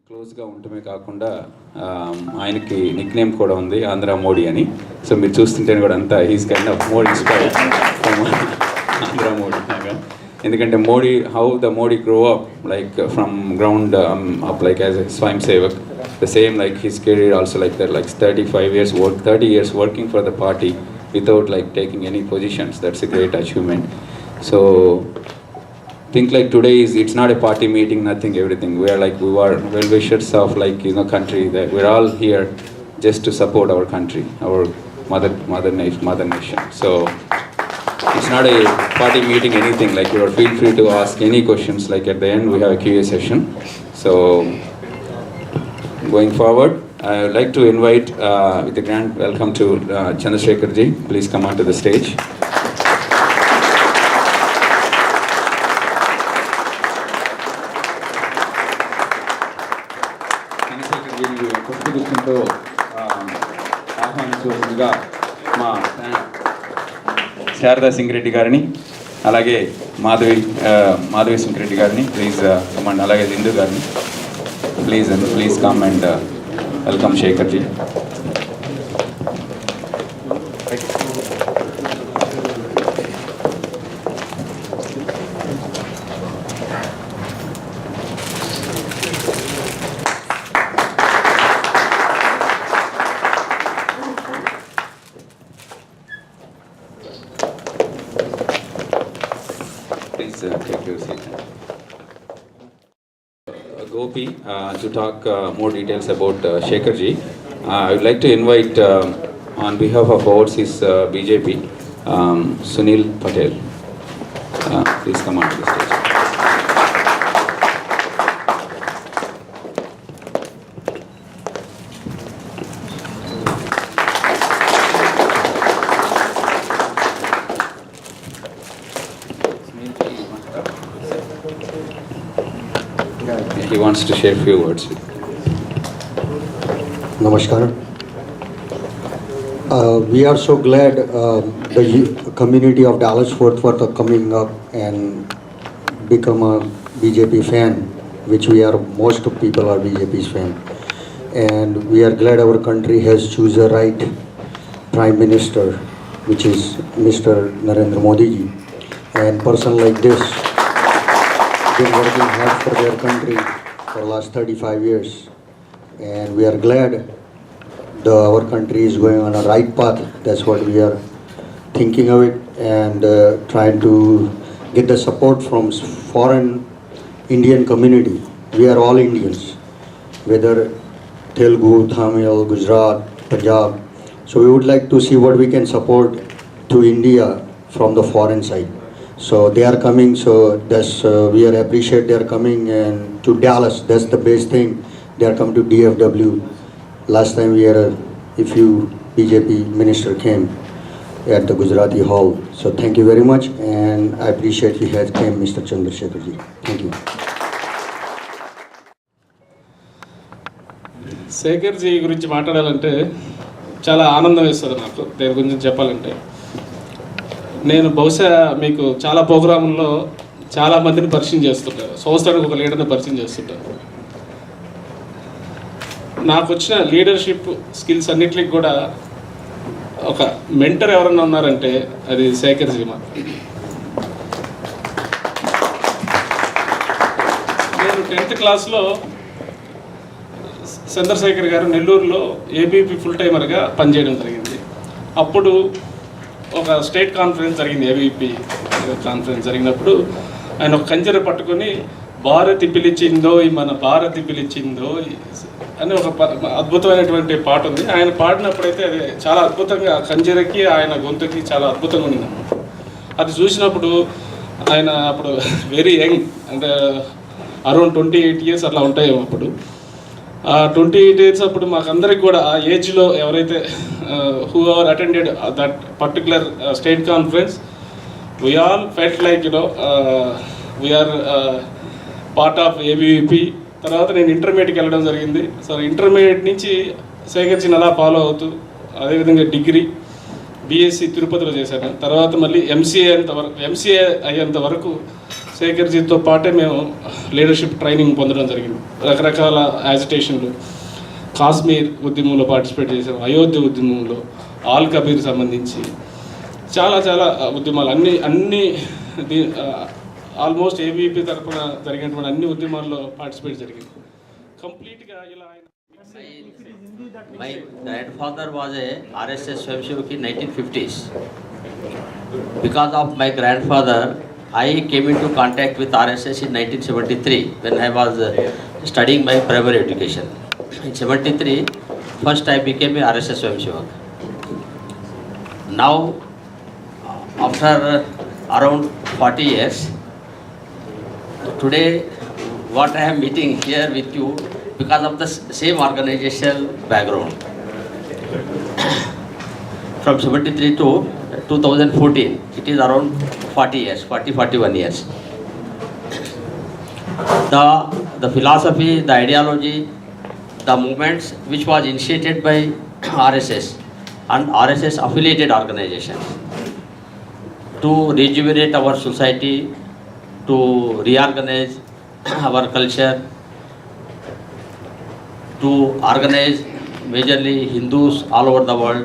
క్లోజ్గా ఉండటమే కాకుండా ఆయనకి నిక్ నేమ్ కూడా ఉంది ఆంధ్ర మోడీ అని. సో మీరు చూస్తుంటేనే కూడా అంతా he's kind of Modi inspired Andhra Modi లాగా. ఎందుకంటే Modi how the Modi grow up like from ground up like as a స్వయం Sevak. The same like his career also like that, like 30 years working for the party without like taking any positions. That's a great achievement. So think like today is, it's not a party meeting, nothing, everything. We are well wishers of like, you know, country, that we're all here just to support our country, our mother nation. So it's not a party meeting, anything. Like you are feel free to ask any questions. Like at the end we have a Q&A session. So going forward, I would like to invite with a grand welcome to Chandra Shekharji. Please come onto the stage. ఆహ్వానించవలసిందిగా మా శారదా సింగిరెడ్డి గారిని, అలాగే మాధవి సింగిరెడ్డి గారిని please command, అలాగే సింధు గారిని please come and welcome Shekharji. Please take your seat. Gopi to talk more details about Shekharji. I would like to invite on behalf of overseas BJP Sunil Patel. Please come on to the stage. He wants to share a few words with you. Namaskar. We are so glad the community of Dallas Fort Worth are coming up and become a BJP fan, which we are, most of people are BJP's fan. And we are glad our country has chosen the right Prime Minister, which is Mr. Narendra Modi ji. And person like this been working hard for their country for the last 35 years, and we are glad our country is going on a right path. That's what we are thinking of it, and trying to get the support from foreign Indian community. We are all Indians, whether Telugu, Tamil, Gujarat, Punjab. So we would like to see what we can support to India from the foreign side. So they are coming, so that's we are appreciate they are coming, and to Dallas, that's the best thing. They are coming to DFW. Last time we had a few BJP minister came at the Gujarati Hall. So thank you very much, and I appreciate he has came, Mr. Chandra Shekharji. Thank you. Shekharji గురించి మాట్లాడాలంటే చాలా ఆనందం వేస్తుంది నాకు. దేని గురించి చెప్పాలంటే, నేను బహుశా మీకు చాలా ప్రోగ్రాముల్లో చాలా మందిని పరిచయం చేస్తుంటాను, సంవత్సరానికి ఒక లీడర్ని పరిచయం చేస్తుంటాను. నాకు వచ్చిన లీడర్షిప్ స్కిల్స్ అన్నిటికి కూడా ఒక మెంటర్ ఎవరన్నా ఉన్నారంటే అది శేఖర్జీ. నేను 10th క్లాస్లో చంద్రశేఖర్ గారు నెల్లూరులో ఏబీపీ ఫుల్ టైమర్గా పనిచేయడం జరిగింది. అప్పుడు ఒక స్టేట్ కాన్ఫరెన్స్ జరిగింది, ఏబీపీ కాన్ఫరెన్స్ జరిగినప్పుడు ఆయన ఒక కంజర పట్టుకొని భారతి పిలిచిందో మన భారతి పిలిచిందో అని ఒక అద్భుతమైనటువంటి పాట ఉంది. ఆయన పాడినప్పుడైతే అది చాలా అద్భుతంగా, కంజరకి ఆయన గొంతుకి చాలా అద్భుతంగా ఉంది. అది చూసినప్పుడు ఆయన అప్పుడు వెరీ యంగ్, అంటే అరౌండ్ 28 years అట్లా ఉంటాయేమో అప్పుడు. ఆ 28 years అప్పుడు మాకందరికి కూడా ఆ ఏజ్లో ఎవరైతే who are attended that particular state conference, we all felt like we are part of ABVP. తర్వాత నేను ఇంటర్మీడియట్కి వెళ్ళడం జరిగింది. సో ఇంటర్మీడియట్ నుంచి శేఖర్జీని అలా ఫాలో అవుతూ, అదేవిధంగా డిగ్రీ బీఎస్సీ తిరుపతిలో చేశాను. తర్వాత మళ్ళీ ఎంసీఏ అయ్యేంత వరకు శేఖర్జీతో పాటే మేము లీడర్షిప్ ట్రైనింగ్ పొందడం జరిగింది. రకరకాల యాజిటేషన్లు, కాశ్మీర్ ఉద్యమంలో పార్టిసిపేట్ చేసాం, అయోధ్య ఉద్యమంలో, ఆల్ కబీర్ సంబంధించి చాలా చాలా ఉద్యమాలు అన్ని ఆల్మోస్ట్ ఏబీపీ తరఫున జరిగినటువంటి అన్ని ఉద్యమాల్లో పార్టిసిపేట్ జరిగింది. కంప్లీట్గా ఇలా My grandfather was a RSS Swayamsevak in 1950s. Because of my grandfather, I came into contact with RSS in 1973 when I was studying my primary education. In 73, first I became a RSS Swayamsevak. Now, after around 40 years, today what I am meeting here with you because of the same organizational background. From 73 to 2014, it is around 41 years. The philosophy, the ideology, the movements which was initiated by RSS and RSS affiliated organizations to rejuvenate our society, to reorganize our culture, to organize majorly Hindus all over the world.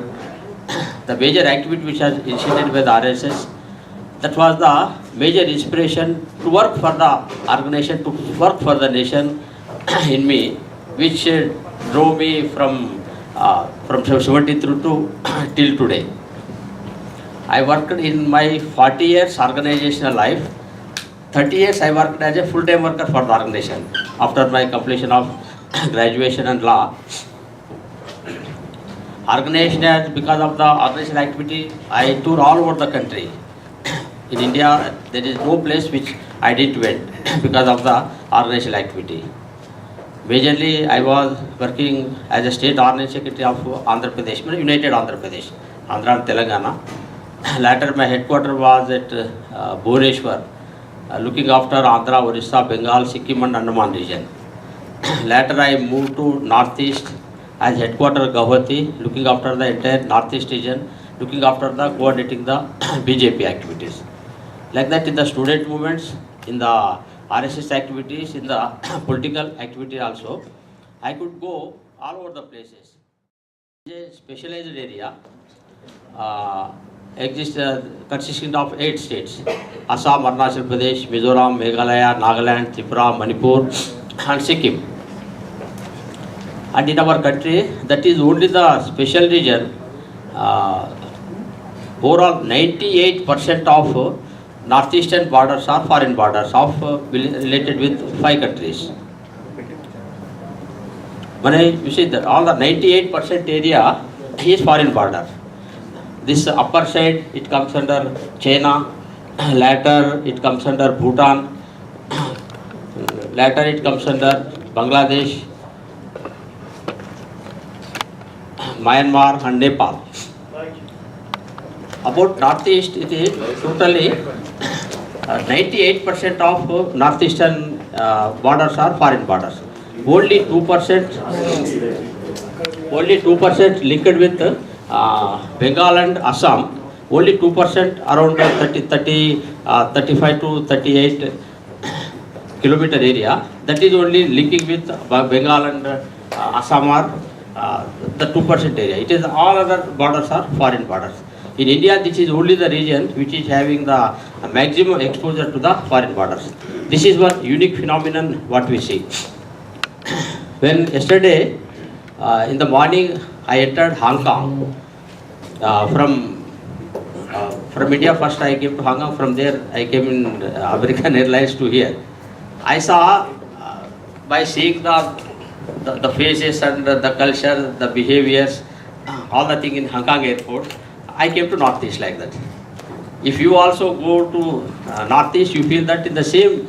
The major activity which was initiated by the RSS, that was the major inspiration to work for the organization, to work for the nation in me, which drove me from 73 to till today. I worked in my 40 years organizational life. 30 years I worked as a full-time worker for the organization after my completion of graduation and law. Organization, because of the organizational activity, I tour all over the country. In India, there is no place which I didn't went because of the organizational activity. Majorly, I was working as a state organizing secretary of Andhra Pradesh, United Andhra Pradesh, Andhra and Telangana. Later, my headquarters was at Bhubaneswar, looking after Andhra, Orissa, Bengal, Sikkim and Andaman region. Later I moved to Northeast as headquarters Guwahathi, looking after the entire Northeast region, looking after the coordinating the BJP activities. Like that in the student movements, in the RSS activities, in the political activity also, I could go all over the places. A specialized area exists consisting of 8 states: Assam, Arunachal Pradesh, Mizoram, Meghalaya, Nagaland, Tripura, Manipur and Sikkim. And in our country, that is only the special region. Overall 98% of northeastern borders are foreign borders related with 5 countries. When you see that all the 98% area is foreign border. This upper side, it comes under China, later it comes under Bhutan, later it comes under Bangladesh, Myanmar and Nepal. About northeast, it is totally 98% of northeastern borders are foreign borders. Only 2% linked with Bengal and Assam. Only 2%, around 35 to 38 kilometer area. That is only linking with Bengal and Assam are the 2% area. It is all other borders are foreign borders. In India, this is only the region which is having the maximum exposure to the foreign borders. This is one unique phenomenon what we see. When yesterday in the morning I entered Hong Kong from India. First I came to Hong Kong. From there I came in American Airlines to here. I saw by seeing the faces and the culture, the behaviors, all the thing in Hong Kong airport, I came to Northeast like that. If you also go to Northeast, you feel that in the same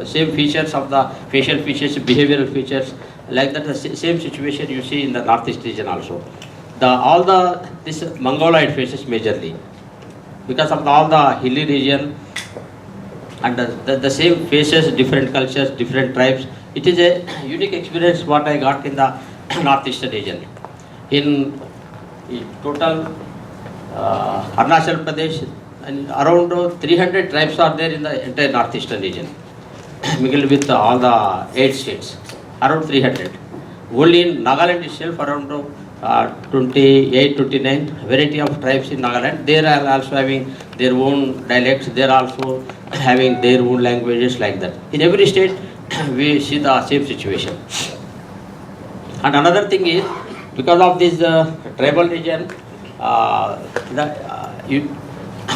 same features of the facial features, behavioral features, like that the same situation you see in the Northeast region also. This Mongoloid faces majorly because of all the hilly region and the same faces, different cultures, different tribes. It is a unique experience what I got in the Northeastern region. In total Arunachal Pradesh, and around 300 tribes are there in the entire Northeastern region, mingled with all the 8 states, around 300. Only in Nagaland itself, around 28, 29 variety of tribes in Nagaland. They are also having their own dialects. They are also having their own languages like that. In every state, we see the same situation. And another thing is, because of this tribal region,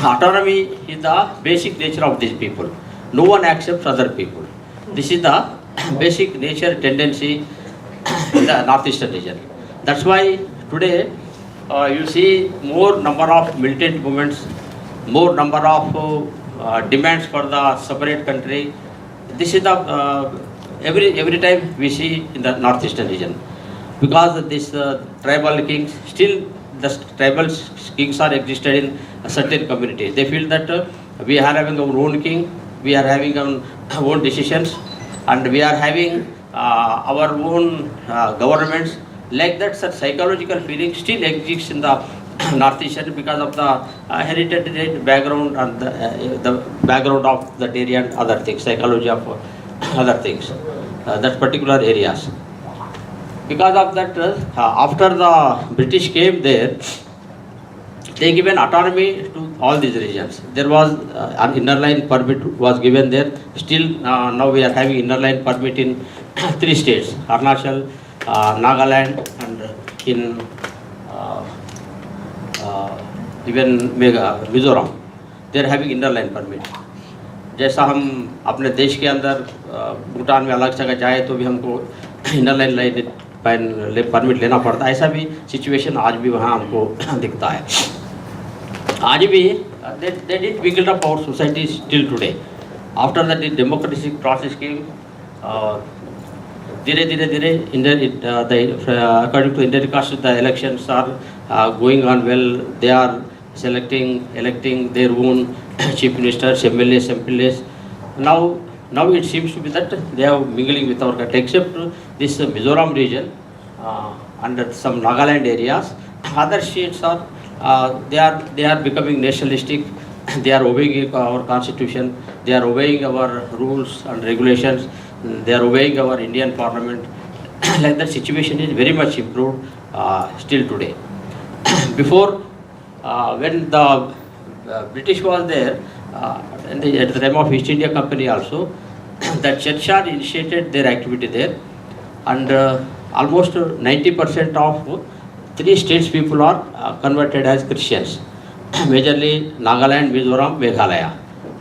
autonomy is the basic nature of these people. No one accepts other people. This is the basic nature tendency in the Northeastern region. That's why today you see more number of militant movements, more number of demands for the separate country. This is the every time we see in the Northeastern region, because this tribal kings, still the tribal kings are existed in a certain community. They feel that we are having our own king, we are having our own decisions, and we are having our own governments. Like that, such psychological feeling still exists in the Northeastern because of the heritage background and the background of that area and other things, psychology of other things, that particular areas. Because of that, after the British came there, they given autonomy to all these regions. There was an inner line permit was given there. Still now we are having inner line permit in 3 states, Arunachal, Nagaland, and in even Mizoram. They are having inner line permit. जैसा हम अपने देश के अंदर भूटान में अलग जगह जाए तो भी हमको इनर लाइन परमिट लेना पड़ता है, ऐसा भी सिचुएशन आज भी वहाँ हमको दिखता है. आज भी they did build up our society still today. After that, the democratic process came. धीरे according to Indian constitution, the elections are going on well. They are electing their own chief ministers, MLAs. Now it seems to be that they are mingling with our country, except this Mizoram region and some Nagaland areas. Other states are they are becoming nationalistic. They are obeying our constitution. They are obeying our rules and regulations. They are obeying our Indian Parliament. Like that, situation is very much improved still today. Before, when the British was there, at the time of East India Company also, the church had initiated their activity there, and almost 90% of 3 states people are converted as Christians. Majorly Nagaland, Mizoram, Meghalaya.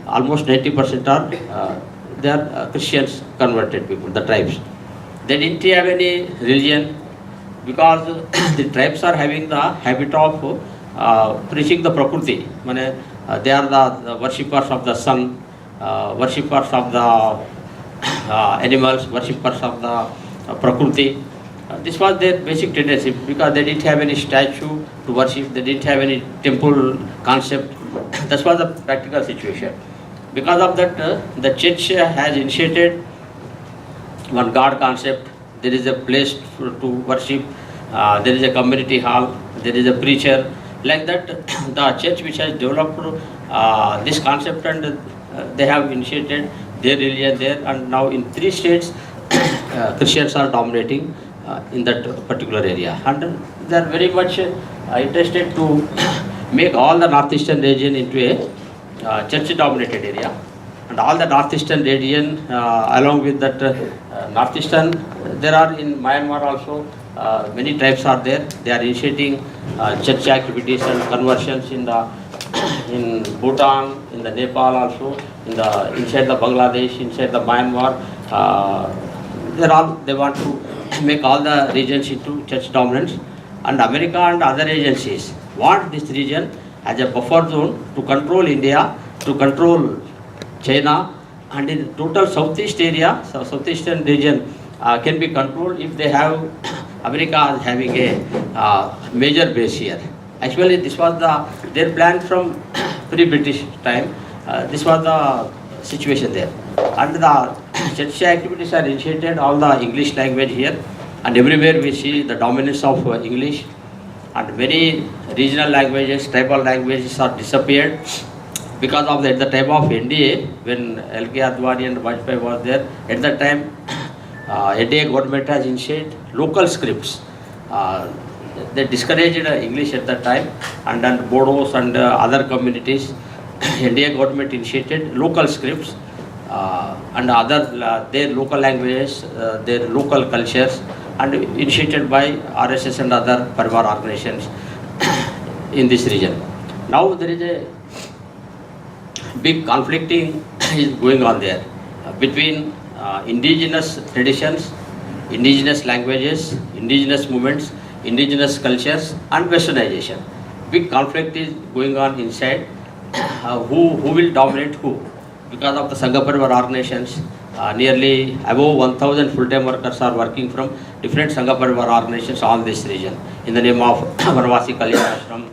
Almost 90% are they are Christians converted people, the tribes. They didn't have any religion because the tribes are having the habit of preaching the Prakriti. They are the worshippers of the sun, worshippers of the animals, worshippers of the Prakriti. This was their basic tendency because they didn't have any statue to worship, they didn't have any temple concept. That was the practical situation. Because of that, the church has initiated one God concept. There is a place to worship, there is a community hall, there is a preacher. Like that, the church which has developed this concept, and they have initiated their religion there, and now in 3 states, Christians are dominating in that particular area. And they are very much interested to make all the Northeastern region into a church-dominated area. and all the northeastern region, along with that northeastern, there are in Myanmar also many tribes are there. They are initiating church activities and conversions in Bhutan, in the Nepal also, inside the Bangladesh, inside the Myanmar. They want to make all the regions into church dominance, and America and other agencies want this region as a buffer zone to control India, to control China, and in total southeast area, southeastern region can be controlled if they have America is having a major base here. Actually, this was their plan from pre-British time. This was the situation there, and the church activities are initiated all the English language here, and everywhere we see the dominance of English, and many regional languages, tribal languages are disappeared because of at the time of NDA, when L.K. Advani and Vajpayee was there. At that time, NDA government has initiated local scripts. They discouraged English at that time, and then Bodos and other communities. NDA government initiated local scripts and other their local languages, their local cultures, and initiated by RSS and other Parivar organizations in this region. Now there is a big conflicting is going on there between indigenous traditions, indigenous languages, indigenous movements, indigenous cultures, and westernization. Big conflict is going on inside. Who will dominate who? Because of the Sangha Parivar organizations, nearly above 1,000 full-time workers are working from different Sangha Parivar organizations on this region in the name of Varvasi Kalyan Ashram,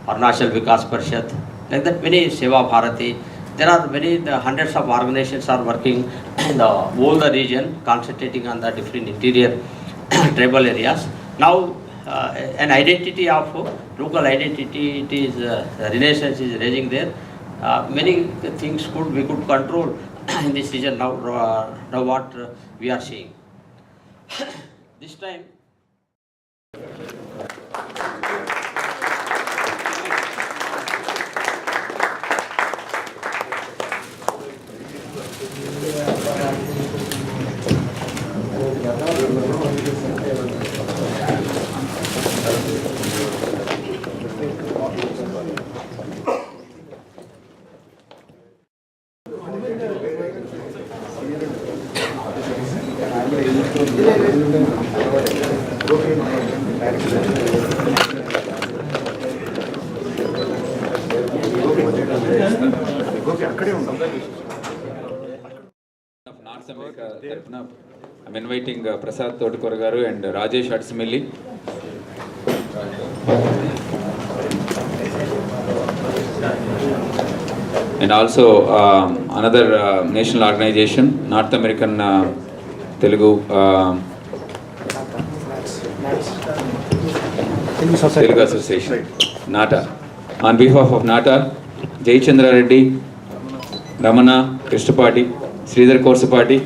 Arunachal Vikas Parishad, like that many Seva Bharati. There are many hundreds of organizations are working in the whole the region, concentrating on the different interior tribal areas. Now an identity of local identity, it is renaissance is raising there. Many things we could control in this region now. Now what we are seeing this time. North America tarafuna, I'm inviting Prasad Todukor garu and Rajesh Adsimilli. And also another national organization, North American Telugu Association, NATA. On behalf of NATA, Jai Chandra Reddy, Ramana Krishnapati, Sridhar Korsapati,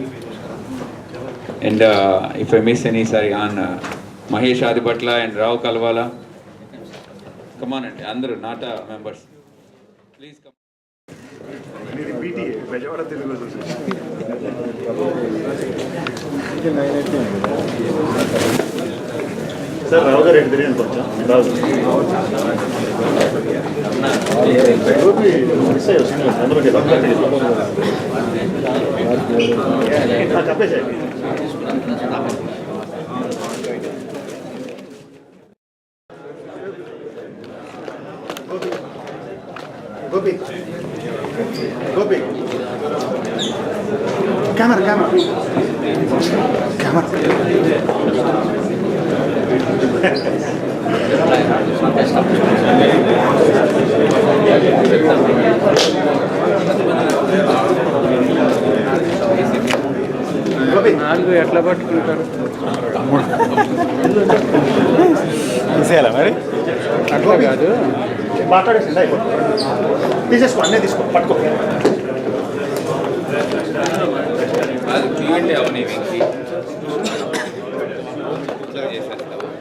and if I miss any, sorry, on Mahesh Adipatla and Rao Kalwala. Come on, and Andhra NATA members, please come. Sir, Rao garu entry ankocha. Rao. Miss ayo senior. Andro ke doctor ke. Ha chape jai. Gopi. Gopi. Camera. ఎట్లా పట్టుకుంటారు తీసేయాలా మరి అట్లా కాదు మాట్లాడేసింది అయిపోతుంది తీసేసుకో అన్నీ తీసుకో పట్టుకో అది క్యూఎండి అవన్నీ వెంకి చేసేస్తావు